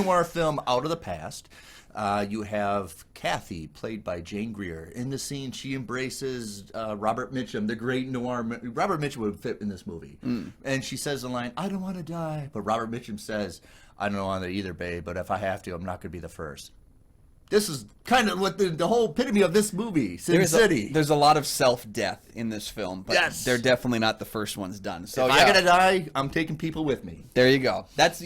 neo-noir film out of the past. You have Kathy, played by Jane Greer. In the scene, she embraces Robert Mitchum, the great noir. Robert Mitchum would fit in this movie. And she says the line, "I don't want to die." But Robert Mitchum says, "I don't want to either, babe, but if I have to, I'm not going to be the first." This is kind of what the whole epitome of this movie, Sin City. There's a lot of self-death in this film, but Yes. they're definitely not the first ones done. So if I gotta die, I'm taking people with me. There you go. That's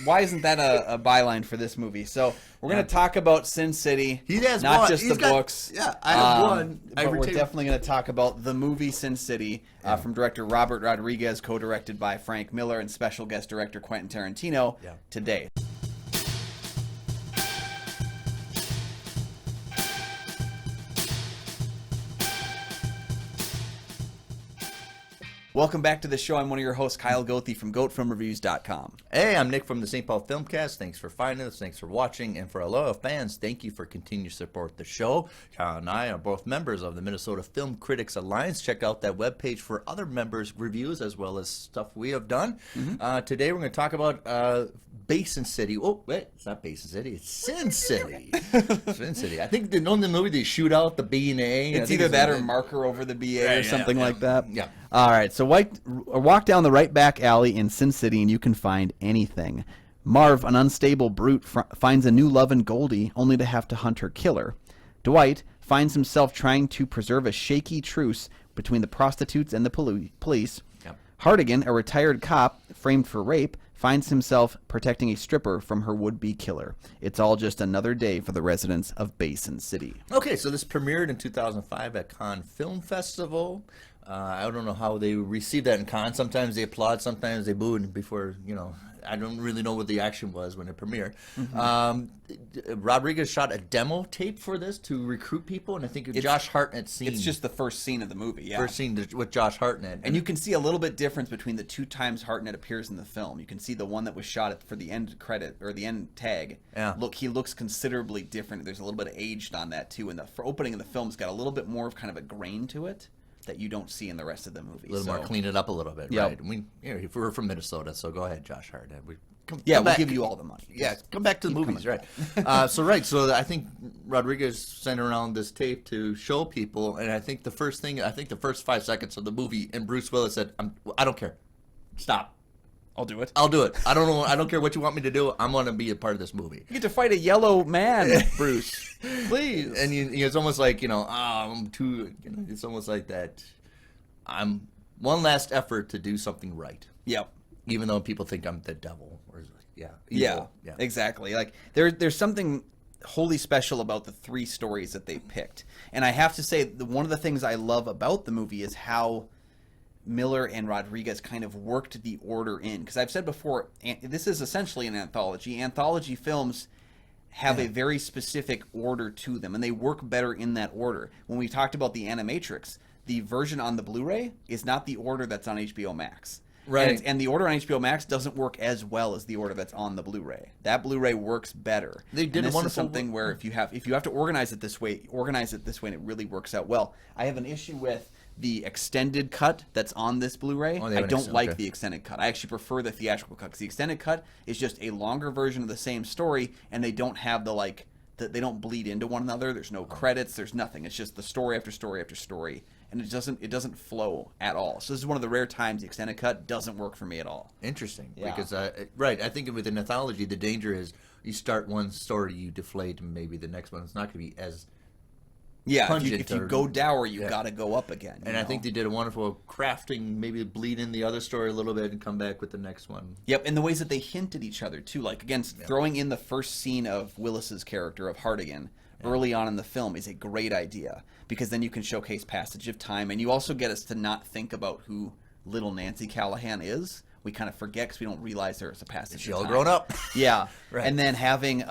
Why isn't that a byline for this movie? So we're gonna talk about Sin City. He has not one. just He's the got, books. Yeah, I have one. But we're definitely gonna talk about the movie Sin City from director Robert Rodriguez, co-directed by Frank Miller, and special guest director Quentin Tarantino today. Welcome back to the show. I'm one of your hosts, Kyle Goethe from GoatFilmReviews.com. Hey, I'm Nick from the St. Paul Filmcast. Thanks for finding us. Thanks for watching. And for our loyal fans, thank you for continuing to support the show. Kyle and I are both members of the Minnesota Film Critics Alliance. Check out that webpage for other members' reviews as well as stuff we have done. Today we're going to talk about Basin City. Oh, wait, it's not Basin City. It's Sin City. Sin City. I think in the movie they shoot out the B and A. It's either that or marker over the BA or something like that. Yeah. All right, so walk down the right back alley in Sin City and you can find anything. Marv, an unstable brute, finds a new love in Goldie, only to have to hunt her killer. Dwight finds himself trying to preserve a shaky truce between the prostitutes and the police. Yep. Hartigan, a retired cop framed for rape, finds himself protecting a stripper from her would-be killer. It's all just another day for the residents of Basin City. Okay, so this premiered in 2005 at Cannes Film Festival. I don't know how they received that in Cannes. Sometimes they applaud, sometimes they boo, and before, I don't really know what the action was when it premiered. Rodriguez shot a demo tape for this to recruit people, and I think Josh Hartnett's scene. It's just the first scene of the movie, First scene with Josh Hartnett. And you can see a little bit difference between the two times Hartnett appears in the film. You can see the one that was shot for the end credit, or the end tag. Yeah. Look, he looks considerably different. There's a little bit of aged on that, too. And the opening of the film's got a little bit more of kind of a grain to it that you don't see in the rest of the movie. A little more clean it up a little bit, right? If we're from Minnesota, so go ahead, Josh Hartnett. We'll give you all the money. Yeah, come back to the movies, right? So I think Rodriguez sent around this tape to show people, and I think the first 5 seconds of the movie, and Bruce Willis said, "I don't care, stop. I'll do it. I'll do it. I don't know. I don't care what you want me to do. I'm going to be a part of this movie." You get to fight a yellow man, Bruce. Please. And it's almost like I'm too. It's almost like that. I'm one last effort to do something right. Yep. Even though people think I'm the devil, or evil. Yeah, exactly. Like there's something wholly special about the three stories that they picked, and I have to say one of the things I love about the movie is how Miller and Rodriguez kind of worked the order in, because I've said before, this is essentially an anthology. Anthology films have a very specific order to them, and they work better in that order. When we talked about the Animatrix, the version on the Blu-ray is not the order that's on HBO Max. Right. And the order on HBO Max doesn't work as well as the order that's on the Blu-ray. That Blu-ray works better. They did a wonderful something where if you have to organize it this way, and it really works out well. I have an issue with the extended cut that's on this Bluray. I don't like the extended cut. I actually prefer the theatrical cut, because the extended cut is just a longer version of the same story, and they don't have they don't bleed into one another. There's no credits. There's nothing. It's just the story after story after story, and it doesn't flow at all. So this is one of the rare times the extended cut doesn't work for me at all. Interesting, because I think with an anthology, the danger is you start one story, you deflate, and maybe the next one it's not going to be as if you go dour, you got to go up again. And I think they did a wonderful crafting, maybe bleed in the other story a little bit and come back with the next one. Yep, and the ways that they hint at each other, too. Like, again, throwing in the first scene of Willis's character, of Hartigan, early on in the film is a great idea, because then you can showcase passage of time, and you also get us to not think about who little Nancy Callahan is. We kind of forget because we don't realize there's a passage of time. She's all grown up. Yeah. Right. And then having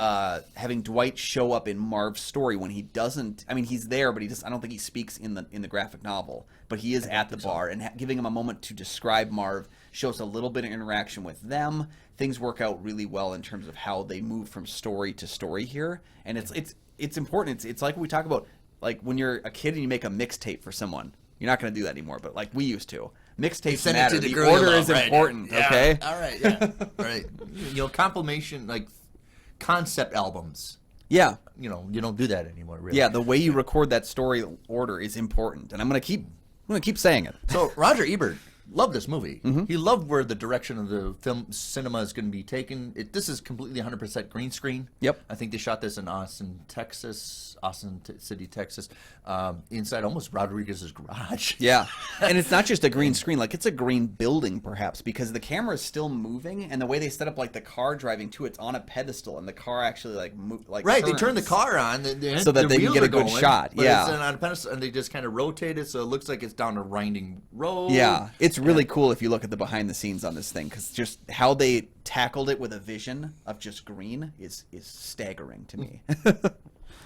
Dwight show up in Marv's story when he doesn't, I mean, he's there, but I don't think he speaks in the graphic novel, but he is at the bar, and giving him a moment to describe Marv shows a little bit of interaction with them. Things work out really well in terms of how they move from story to story here, and it's important. It's like we talk about, like when you're a kid and you make a mixtape for someone. You're not going to do that anymore, but like we used to. Mixtapes matter. The order is important, okay? All right, yeah. Right. Compilation, like concept albums. Yeah. You know, you don't do that anymore, really. Yeah, the way you record that story order is important, and I'm gonna keep saying it. So Roger Ebert loved this movie. He loved where the direction of the film cinema is going to be taken. This is completely 100% green screen. Yep. I think they shot this in Austin City, Texas, inside almost Rodriguez's garage. Yeah, and it's not just a green screen, like it's a green building perhaps, because the camera is still moving, and the way they set up like the car driving too, it's on a pedestal, and the car actually Right, turns. they turn the car on so that they can get a good shot. But Yeah, it's on a pedestal, and they just kind of rotate it so it looks like it's down a winding road. yeah, it's really cool if you look at the behind the scenes on this thing, because just how they tackled it with a vision of just green is staggering to me.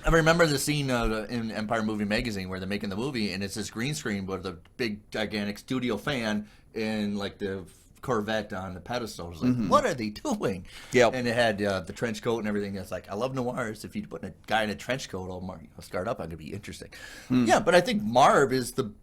I remember the scene in Empire Movie Magazine where they're making the movie, and it's this green screen with a big, gigantic studio fan and like the Corvette on the pedestal. I was like, what are they doing? Yep. And it had the trench coat and everything. It's like, I love noirs. If you put a guy in a trench coat all scarred up, I'm going to be interesting. Yeah, but I think Marv is the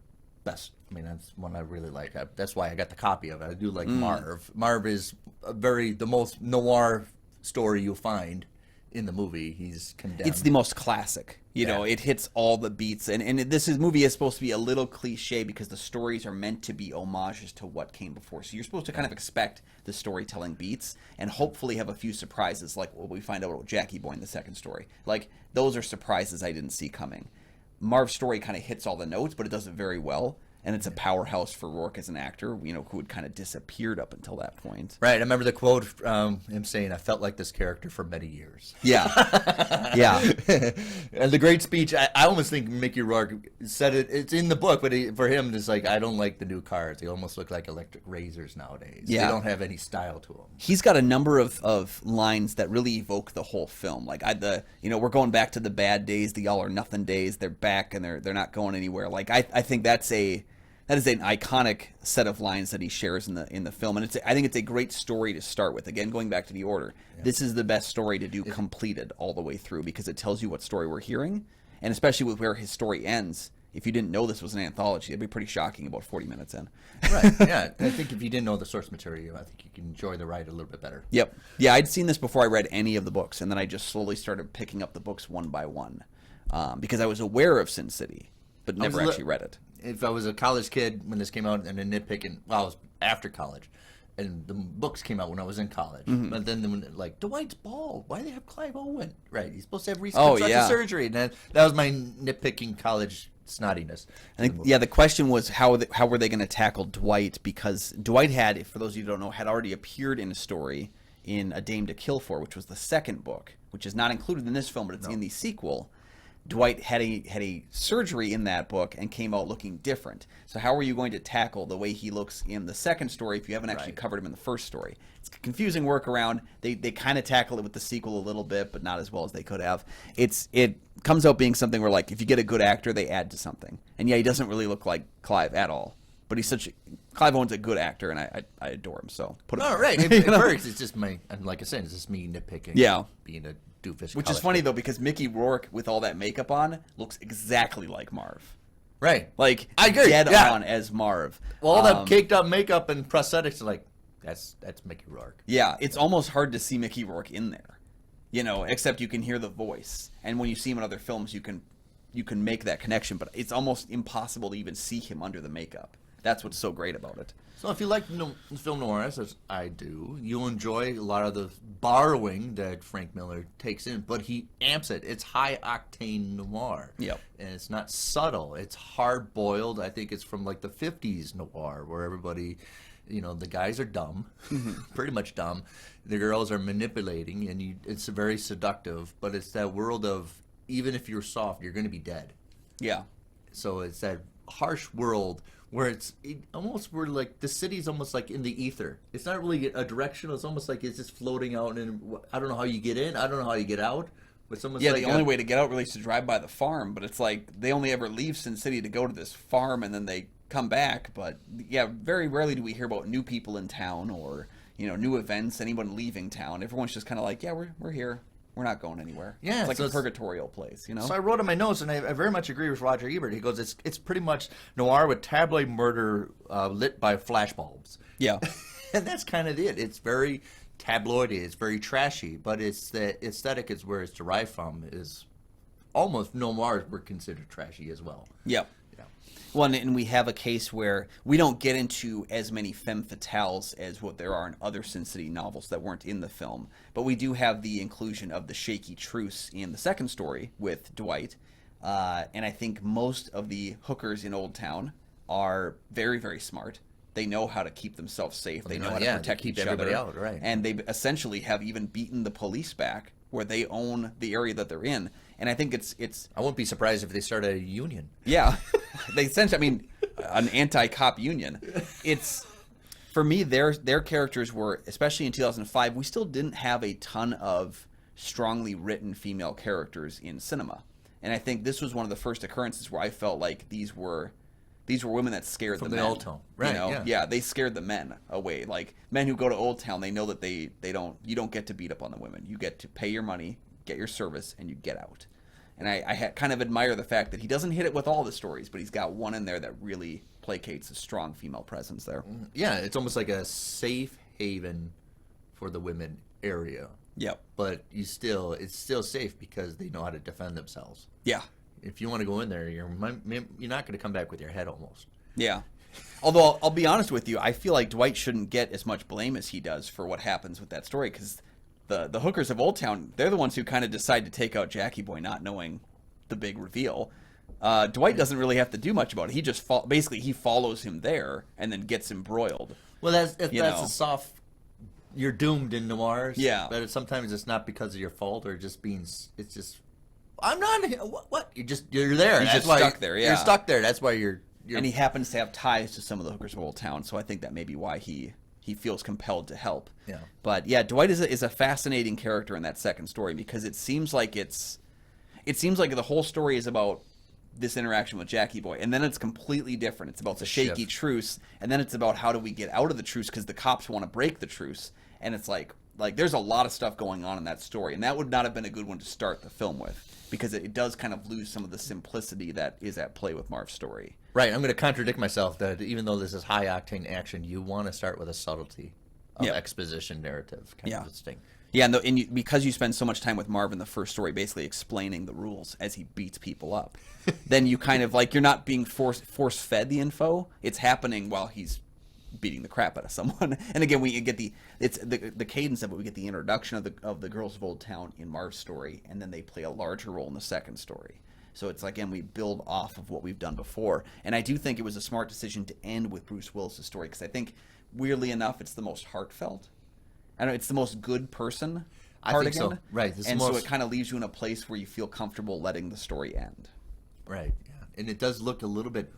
best. I mean, that's one I really like. That's why I got the copy of it. I do like Marv. Marv is the most noir story you'll find in the movie. He's condemned. It's the most classic. You know, it hits all the beats. And this movie is supposed to be a little cliche because the stories are meant to be homages to what came before. So you're supposed to kind of expect the storytelling beats and hopefully have a few surprises, like what we find out about Jackie Boy in the second story. Like, those are surprises I didn't see coming. Marv's story kind of hits all the notes, but it does it very well. And it's a powerhouse for Rourke as an actor, you know, who had kind of disappeared up until that point. Right. I remember the quote, him saying, I felt like this character for many years. Yeah. Yeah. And the great speech, I almost think Mickey Rourke said it. It's in the book, but for him, it's like, I don't like the new cars. They almost look like electric razors nowadays. Yeah. They don't have any style to them. He's got a number of lines that really evoke the whole film. Like, we're going back to the bad days, the all or nothing days. They're back and they're not going anywhere. Like, I think that is an iconic set of lines that he shares in the film, and I think it's a great story to start with. Again, going back to the order, this is the best story to do completed all the way through because it tells you what story we're hearing, and especially with where his story ends. If you didn't know this was an anthology, it'd be pretty shocking about 40 minutes in. Right. Yeah. I think if you didn't know the source material, I think you can enjoy the ride a little bit better. Yep. Yeah, I'd seen this before I read any of the books, and then I just slowly started picking up the books one by one because I was aware of Sin City, but never actually read it. If I was a college kid when this came out and then nitpicking, well, I was after college, and the books came out when I was in college. But then, like, Dwight's bald. Why do they have Clive Owen? Right, he's supposed to have reconstructive surgery. And that was my nitpicking college snottiness. I think, the question was how were they going to tackle Dwight, because Dwight had, for those of you who don't know, had already appeared in a story in A Dame to Kill For, which was the second book, which is not included in this film, but it's in the sequel. Dwight had a surgery in that book and came out looking different. So how are you going to tackle the way he looks in the second story if you haven't actually covered him in the first story? It's a confusing workaround. They kind of tackle it with the sequel a little bit, but not as well as they could have. It comes out being something where, like, if you get a good actor, they add to something. And he doesn't really look like Clive at all. But Clive Owen's a good actor, and I adore him. So put it. Right. It works. It's just like I said, it's just me nitpicking. Yeah. Being a doofus. Which is funny though, because Mickey Rourke with all that makeup on looks exactly like Marv. Right. Like, I agree. Dead on as Marv. Well, all that caked up makeup and prosthetics are like, that's Mickey Rourke. Yeah, it's almost hard to see Mickey Rourke in there, except you can hear the voice, and when you see him in other films, you can make that connection. But it's almost impossible to even see him under the makeup. That's what's so great about it. So if you like film noir, as I do, you'll enjoy a lot of the borrowing that Frank Miller takes in, but he amps it. It's high-octane noir. Yep. And it's not subtle. It's hard-boiled. I think it's from like the 50s noir, where everybody, the guys are dumb, pretty much dumb. The girls are manipulating, and it's very seductive, but it's that world of, even if you're soft, you're going to be dead. Yeah. So it's that harsh world where we're like, the city's almost like in the ether. It's not really a direction. It's almost like it's just floating out, and I don't know how you get in. I don't know how you get out. But the only way to get out really is to drive by the farm. But it's like they only ever leave Sin City to go to this farm, and then they come back. But yeah, very rarely do we hear about new people in town or new events. Anyone leaving town. Everyone's just kind of like, yeah, we're here. We're not going anywhere. Yeah, it's like a purgatorial place, So I wrote in my notes, and I very much agree with Roger Ebert. He goes, it's pretty much noir with tabloid murder lit by flashbulbs. Yeah. And that's kind of it. It's very tabloidy. It's very trashy, but it's the aesthetic is where it's derived from. Is almost noirs were considered trashy as well. Yep. Yeah. Well, and we have a case where we don't get into as many femme fatales as what there are in other Sin City novels that weren't in the film, but we do have the inclusion of the shaky truce in the second story with Dwight, and I think most of the hookers in Old Town are very, very smart. They know how to keep themselves safe. They know how to protect each everybody other. out, right. And they essentially have even beaten the police back where they own the area that they're in. And I think it's I wouldn't be surprised if they started a union. yeah, they essentially, I mean, an anti-cop union. It's, for me, their characters were, especially in 2005, we still didn't have a ton of strongly written female characters in cinema. And I think this was one of the first occurrences where I felt like these were women that scared the men. Old Town, right? You know? Yeah, they scared the men away. Like men who go to Old Town, they know that you don't get to beat up on the women. You get to pay your money, get your service, and you get out. And I kind of admire the fact that he doesn't hit it with all the stories, but he's got one in there that really placates a strong female presence there. Yeah, it's almost like a safe haven for the women area. Yep. But it's still safe because they know how to defend themselves. Yeah. If you want to go in there, you're not going to come back with your head almost. Yeah. Although I'll be honest with you, I feel like Dwight shouldn't get as much blame as he does for what happens with that story, because the hookers of Old Town, they're the ones who kind of decide to take out Jackie Boy, not knowing the big reveal. Dwight doesn't really have to do much about it. He just basically he follows him there and then gets embroiled. Well, that's a soft. You're doomed in noirs. Yeah. But sometimes it's not because of your fault or just being. It's just. I'm not. What? You're there. He's That's just why stuck there. Yeah. You're stuck there. That's why you're. And he happens to have ties to some of the hookers of Old Town, so I think that may be why he feels compelled to help. Yeah. But yeah, Dwight is a fascinating character in that second story, because it seems like the whole story is about this interaction with Jackie Boy, and then it's completely different. It's about the shaky truce, and then it's about how do we get out of the truce because the cops want to break the truce, and it's like there's a lot of stuff going on in that story, and that would not have been a good one to start the film with, because it does kind of lose some of the simplicity that is at play with Marv's story. Right. I'm going to contradict myself that even though this is high octane action, you want to start with a subtlety of exposition narrative kind of thing. Yeah, because you spend so much time with Marv in the first story basically explaining the rules as he beats people up, then you kind of you're not being force-fed the info. It's happening while he's beating the crap out of someone. And again, we get the cadence of it. We get the introduction of the girls of Old Town in Marv's story, and then they play a larger role in the second story. So it's again, we build off of what we've done before. And I do think it was a smart decision to end with Bruce Willis' story, because I think, weirdly enough, it's the most heartfelt. I don't know, it's the most good person part I think again. so. Right. So it kind of leaves you in a place where you feel comfortable letting the story end. Right. Yeah. And it does look a little bit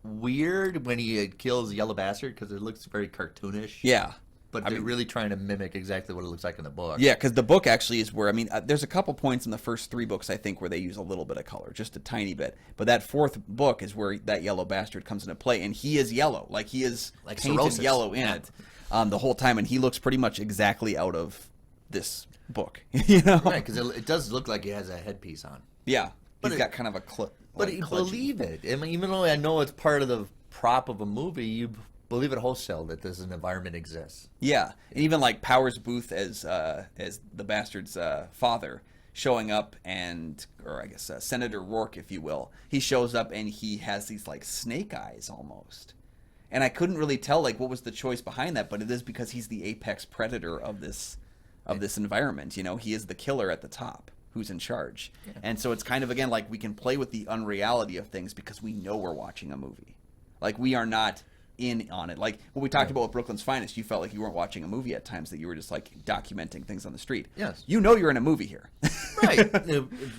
weird when he kills Yellow Bastard, because it looks very cartoonish. Yeah. But they're really trying to mimic exactly what it looks like in the book. Yeah, because the book actually is where, there's a couple points in the first three books, I think, where they use a little bit of color, just a tiny bit. But that fourth book is where that Yellow Bastard comes into play, and he is yellow. Like, he is painted cirrhosis. Yellow in it the whole time, and he looks pretty much exactly out of this book. You know? Right, because it does look like he has a headpiece on. Yeah, but he's got kind of a clip. But you believe it. I mean, even though I know it's part of the prop of a movie, you believe it wholesale that this environment exists. Yeah, and even like Powers Booth as the bastard's father showing up, or I guess Senator Rourke, if you will, he shows up and he has these like snake eyes almost, and I couldn't really tell like what was the choice behind that, but it is because he's the apex predator of this environment. You know, he is the killer at the top who's in charge, and so it's kind of again like we can play with the unreality of things because we know we're watching a movie, like we are not in on it. Like when we talked about with Brooklyn's Finest, you felt like you weren't watching a movie at times, that you were just like documenting things on the street. Yes. You know you're in a movie here. Right.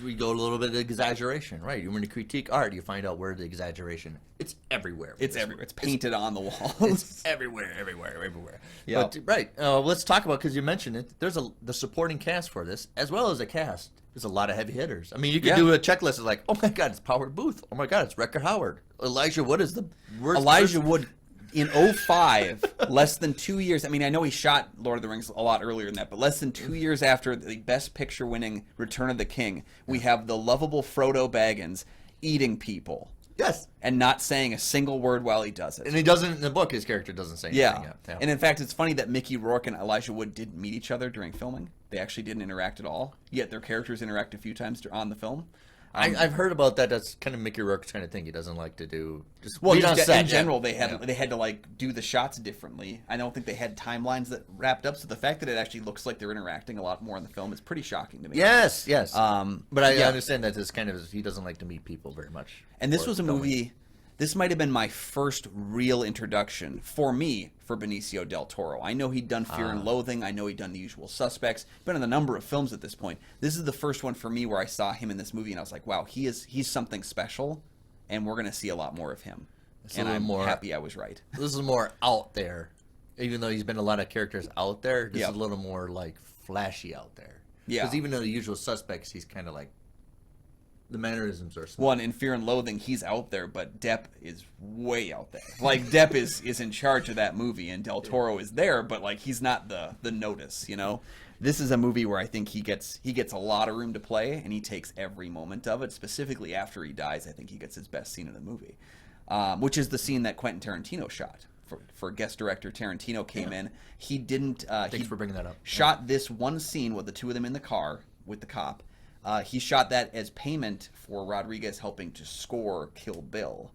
We go a little bit of exaggeration, right? When you critique art, you find out where the exaggeration, it's everywhere. It's everywhere. It's painted on the walls. It's everywhere. Yeah. But, right. Let's talk about, because you mentioned it, there's the supporting cast for this, as well as the cast. There's a lot of heavy hitters. I mean, you could do a checklist of like, oh my God, it's Powers Booth. Oh my God, it's Rutger Hauer. Elijah Wood is the worst. Elijah Wood in 2005, less than 2 years. I mean, I know he shot Lord of the Rings a lot earlier than that, but less than 2 years after the Best Picture winning Return of the King, we have the lovable Frodo Baggins eating people Yes. And not saying a single word while he does it. And he doesn't, in the book, his character doesn't say anything yet. Yeah. And in fact, it's funny that Mickey Rourke and Elijah Wood didn't meet each other during filming. They actually didn't interact at all, yet their characters interact a few times on the film. I've heard about that. That's kind of Mickey Rourke's kind of thing. He doesn't like to do just well, being on just set. in general, they had to like do the shots differently. I don't think they had timelines that wrapped up. So the fact that it actually looks like they're interacting a lot more in the film is pretty shocking to me. Yes. But I yeah. understand that this kind of he doesn't like to meet people very much. And this was a movie. This might have been my first real introduction for me for Benicio del Toro. I know he'd done Fear and Loathing. I know he'd done The Usual Suspects. Been in a number of films at this point. This is the first one for me where I saw him in this movie and I was like, wow, he's something special, and we're going to see a lot more of him. And I'm happy I was right. This is more out there. Even though he's been a lot of characters out there, this is a little more like flashy out there. Yeah. Because even though The Usual Suspects, he's kind of like, the mannerisms are small. One in Fear and Loathing, he's out there, but Depp is way out there. Like Depp is in charge of that movie, and Del Toro is there, but like he's not the notice. You know, this is a movie where I think he gets a lot of room to play, and he takes every moment of it. Specifically after he dies, I think he gets his best scene in the movie, which is the scene that Quentin Tarantino shot. For guest director Tarantino came in. He didn't. Thanks for bringing that up. Shot this one scene with the two of them in the car with the cop. He shot that as payment for Rodriguez helping to score Kill Bill.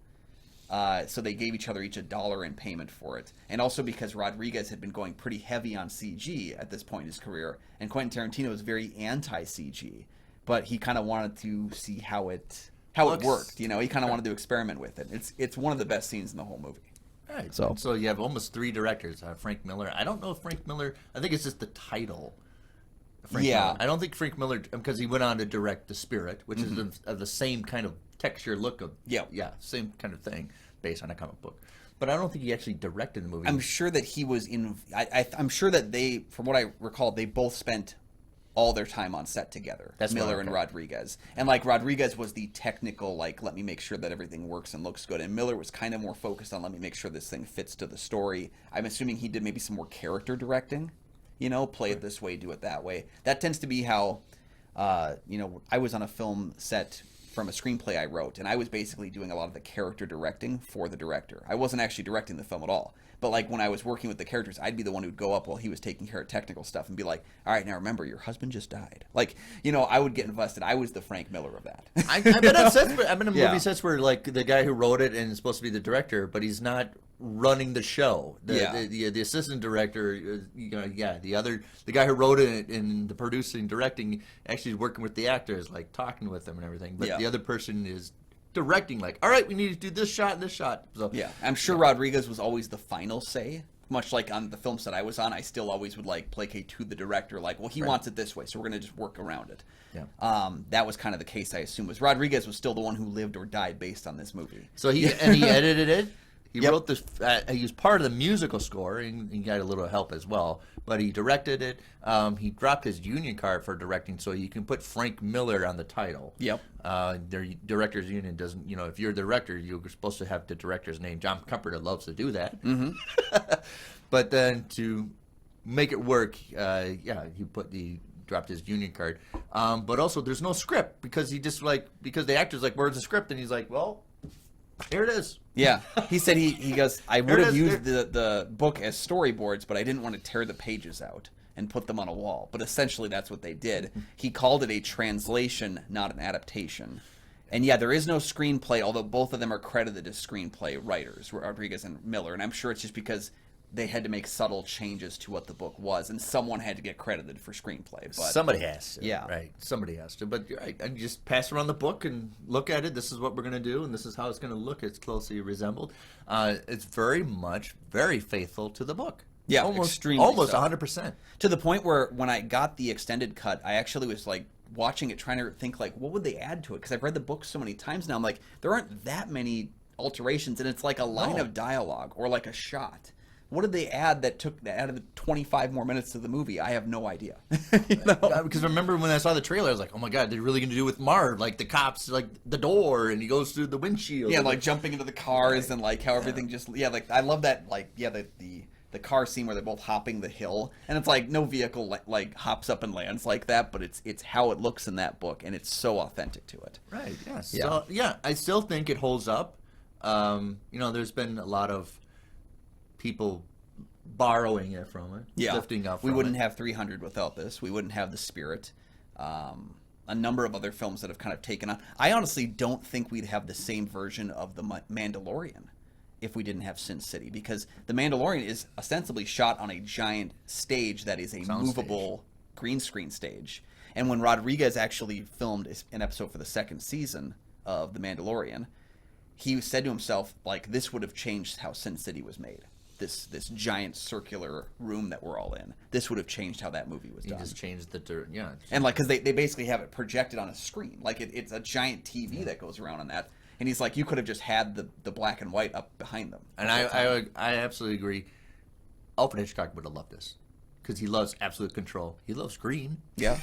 So they gave each other each $1 in payment for it. And also because Rodriguez had been going pretty heavy on CG at this point in his career. And Quentin Tarantino was very anti-CG. But he kind of wanted to see how it worked. You know, he kind of wanted to experiment with it. It's one of the best scenes in the whole movie. Right. So you have almost 3 directors. Frank Miller. I don't know if Frank Miller, I think it's just the title. Miller. I don't think Frank Miller, because he went on to direct The Spirit, which is the same kind of texture look of, same kind of thing, based on a comic book. But I don't think he actually directed the movie. I'm sure that he was in. I'm sure that they, from what I recall, they both spent all their time on set together. That's Miller and Rodriguez. And like Rodriguez was the technical, like, let me make sure that everything works and looks good. And Miller was kind of more focused on let me make sure this thing fits to the story. I'm assuming he did maybe some more character directing. You know, play it this way, do it that way. That tends to be how, I was on a film set from a screenplay I wrote, and I was basically doing a lot of the character directing for the director. I wasn't actually directing the film at all. But, like, when I was working with the characters, I'd be the one who'd go up while he was taking care of technical stuff and be like, all right, now remember, your husband just died. Like, I would get invested. I was the Frank Miller of that. I've been on sets I've been in movie sets where, like, the guy who wrote it and is supposed to be the director, but he's not running the show. The assistant director, the guy who wrote it and the producing, directing, actually is working with the actors, like, talking with them and everything. But the other person is directing, like, all right, we need to do this shot and this shot. So I'm sure Rodriguez was always the final say. Much like on the film set I was on, I still always would like placate to the director, like, well, he wants it this way, so we're gonna just work around it. That was kind of the case, I assume. Was Rodriguez was still the one who lived or died based on this movie. So he edited it. He wrote this. He was part of the musical score, and he got a little help as well. But he directed it. He dropped his union card for directing, so you can put Frank Miller on the title. Their directors union doesn't. If you're the director, you're supposed to have the director's name. John Carpenter loves to do that. But then to make it work, he dropped his union card. But also, there's no script because because the actor's like, where's the script? And he's like, well, here it is. Yeah. He said he goes, I would have used the book as storyboards, but I didn't want to tear the pages out and put them on a wall. But essentially that's what they did. He called it a translation, not an adaptation. And there is no screenplay, although both of them are credited as screenplay writers, Rodriguez and Miller. And I'm sure it's just because they had to make subtle changes to what the book was, and someone had to get credited for screenplay. But somebody has to. Yeah. Right. Somebody has to. But I just pass around the book and look at it. This is what we're going to do, and this is how it's going to look. It's closely resembled. It's very faithful to the book. Yeah, almost extremely so. 100%. To the point where when I got the extended cut, I actually was like watching it, trying to think like, what would they add to it? Because I've read the book so many times now. I'm like, there aren't that many alterations, and it's like a line of dialogue or like a shot. What did they add that added 25 more minutes to the movie? I have no idea. Because remember when I saw the trailer, I was like, oh my God, they're really going to do with Marv, like the cops, like the door, and he goes through the windshield. Yeah, like jumping into the cars and like how everything just, like I love that, like, the the car scene where they're both hopping the hill, and it's like no vehicle like hops up and lands like that, but it's how it looks in that book, and it's so authentic to it. Right. Yeah. So I still think it holds up. There's been a lot of people borrowing it from it, lifting up. We wouldn't have 300 without this. We wouldn't have The Spirit. A number of other films that have kind of taken on. I honestly don't think we'd have the same version of The Mandalorian if we didn't have Sin City, because The Mandalorian is ostensibly shot on a giant stage that is a movable green screen stage. And when Rodriguez actually filmed an episode for the second season of The Mandalorian, he said to himself, like, this would have changed how Sin City was made. This giant circular room that we're all in. This would have changed how that movie was done. You just changed And like, because they basically have it projected on a screen. Like it's a giant TV that goes around on that. And he's like, you could have just had the black and white up behind them. And I absolutely agree. Alfred Hitchcock would have loved this, because he loves absolute control. He loves green. Yeah,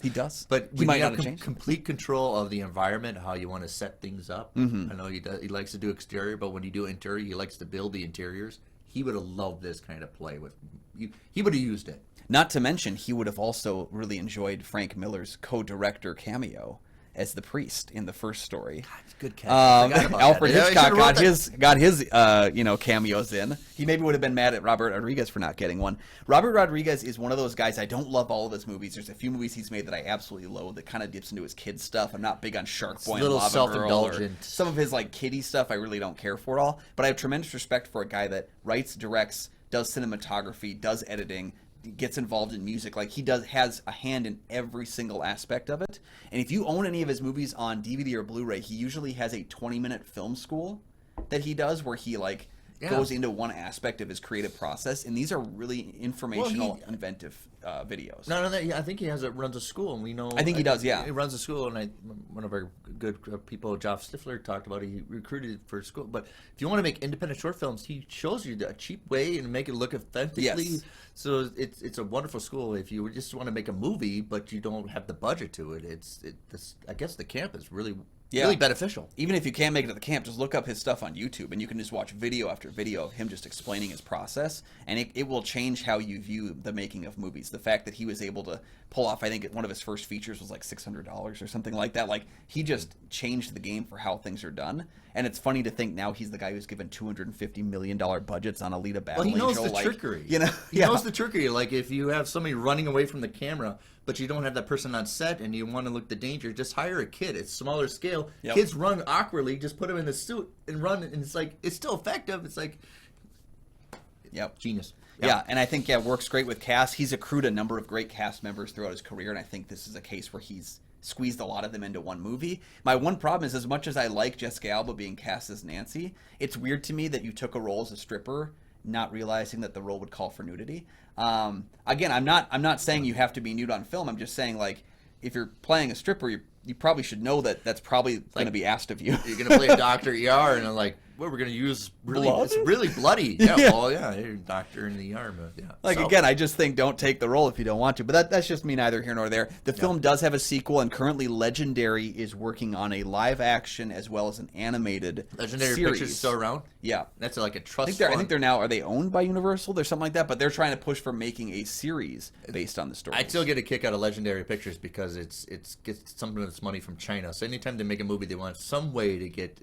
he does. But he might have not change complete control of the environment, how you want to set things up. I know he does. He likes to do exterior, but when you do interior, he likes to build the interiors. He would have loved this kind of play with you. He would have used it. Not to mention, he would have also really enjoyed Frank Miller's co-director cameo as the priest in the first story. God, it's good casting. Alfred Hitchcock got his cameos in. He maybe would have been mad at Robert Rodriguez for not getting one. Robert Rodriguez is one of those guys. I don't love all of his movies. There's a few movies he's made that I absolutely loathe that kind of dips into his kids stuff. I'm not big on Shark Boy and Lava self-indulgent. Girl. Some of his like kiddie stuff I really don't care for at all. But I have tremendous respect for a guy that writes, directs, does cinematography, does editing, gets involved in music. Like, he has a hand in every single aspect of it. And if you own any of his movies on DVD or Blu-ray, he usually has a 20-minute film school that he does where he goes into one aspect of his creative process, and these are really informational, inventive videos. No, I think he runs a school, and we know. I think he does. Yeah, he runs a school, and one of our good people, Joff Stifler, talked about it. He recruited for school. But if you want to make independent short films, he shows you a cheap way and make it look authentically. Yes. So it's a wonderful school. If you just want to make a movie, but you don't have the budget to it, I guess the camp is really beneficial. Even if you can't make it to the camp, just look up his stuff on YouTube, and you can just watch video after video of him just explaining his process, and it will change how you view the making of movies. The fact that he was able to pull off, I think one of his first features was like $600 or something like that. Like, he just changed the game for how things are done. And it's funny to think now he's the guy who's given $250 million budgets on Alita Battle Angel. Well, he knows the trickery. He knows the trickery. Like, if you have somebody running away from the camera, but you don't have that person on set and you want to look the danger, just hire a kid. It's smaller scale. Yep. Kids run awkwardly. Just put them in a suit and run, and it's still effective. It's like, genius. Yeah, and I think it works great with cast. He's accrued a number of great cast members throughout his career, and I think this is a case where he's squeezed a lot of them into one movie. My one problem is, as much as I like Jessica Alba being cast as Nancy, it's weird to me that you took a role as a stripper, not realizing that the role would call for nudity. Again, I'm not saying you have to be nude on film. I'm just saying, like, if you're playing a stripper, you probably should know that that's probably going to be asked of you. You're going to play a Dr. ER, and I'm like, well, we're going to use it's really bloody. Yeah, well, you're a doctor in the ER. But again, I just think don't take the role if you don't want to. But that's just me, neither here nor there. The film does have a sequel, and currently Legendary is working on a live action as well as an animated Legendary series. Pictures still around? Yeah. That's like a trust I think they're now, are they owned by Universal? There's something like that, but they're trying to push for making a series based on the story. I still get a kick out of Legendary Pictures because it gets some of its money from China. So anytime they make a movie, they want some way to get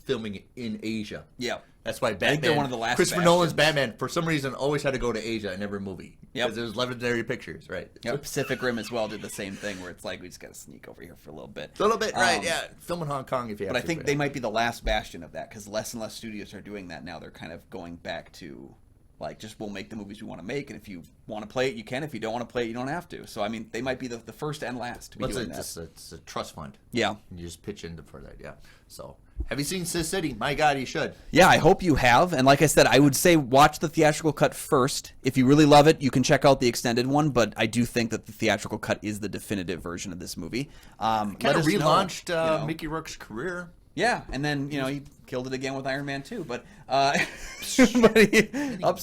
filming in Asia. Yeah. That's why Batman, I think they're one of the last Christopher Nolan's Batman, for some reason, always had to go to Asia in every movie. Yep. Because it was Legendary Pictures, right? Yep. Pacific Rim as well did the same thing, where it's like, we just got to sneak over here for a little bit. Right, yeah. Film in Hong Kong if you have to. But I to. think they might be the last bastion of that, because less and less studios are doing that now. They're kind of going back to, like, just we'll make the movies we want to make, and if you want to play it, you can. If you don't want to play it, you don't have to. So, I mean, they might be the first and last to be doing that. It's a trust fund. Yeah. And you just pitch in for that, yeah. So, have you seen Sin City? My God, you should. Yeah, I hope you have. And like I said, I would say watch the theatrical cut first. If you really love it, you can check out the extended one, but I do think that the theatrical cut is the definitive version of this movie. Kind of relaunched Mickey Rourke's career. Yeah, and then, killed it again with Iron Man 2. But, ups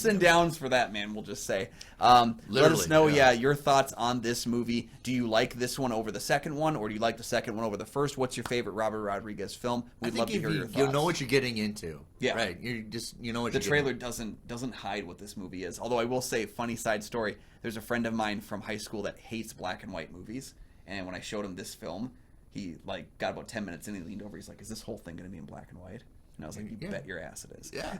and downs for that man, we'll just say. Let us know, your thoughts on this movie. Do you like this one over the second one, or do you like the second one over the first? What's your favorite Robert Rodriguez film? We'd love to hear your thoughts. You know what you're getting into. Yeah. Right. You know what the trailer doesn't hide what this movie is. Although I will say, funny side story, there's a friend of mine from high school that hates black and white movies. And when I showed him this film, he got about 10 minutes in, he leaned over, he's like, is this whole thing going to be in black and white? And I was like, you bet your ass it is. Yeah.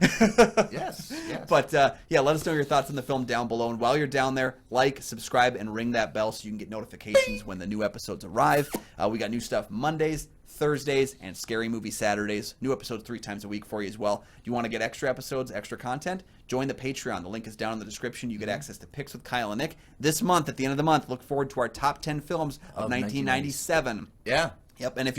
Yes. But, let us know your thoughts on the film down below. And while you're down there, like, subscribe, and ring that bell so you can get notifications when the new episodes arrive. We got new stuff Mondays, Thursdays, and Scary Movie Saturdays. New episodes 3 times a week for you as well. Do you want to get extra episodes, extra content? Join the Patreon. The link is down in the description. You get access to Picks with Kyle and Nick. This month, at the end of the month, look forward to our top 10 films of 1997. Yeah. Yep, and if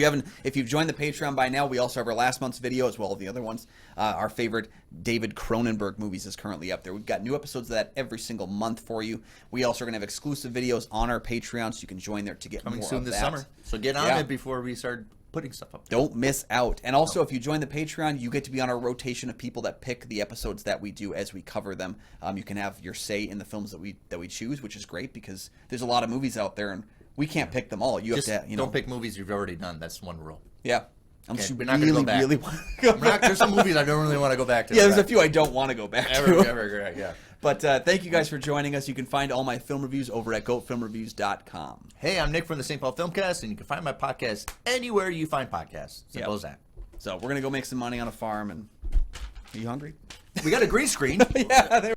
you've joined the Patreon by now, we also have our last month's video as well as the other ones. Our favorite David Cronenberg movies is currently up there. We've got new episodes of that every single month for you. We also are going to have exclusive videos on our Patreon, so you can join there to get Coming more soon of this that. summer. So get on it before we start putting stuff up. Don't miss out. And also, if you join the Patreon, you get to be on our rotation of people that pick the episodes that we do as we cover them. You can have your say in the films that we choose, which is great because there's a lot of movies out there and we can't pick them all. You Just have to, don't pick movies you've already done. That's one rule. Yeah. We're not going to go back. Really want to go back. There's some movies I don't really want to go back to. Yeah, there's a few I don't want to go back to. Ever, yeah. But thank you guys for joining us. You can find all my film reviews over at goatfilmreviews.com. Hey, I'm Nick from the St. Paul Filmcast, and you can find my podcast anywhere you find podcasts. Simple as that. So we're going to go make some money on a farm. And are you hungry? We got a green screen. Yeah, there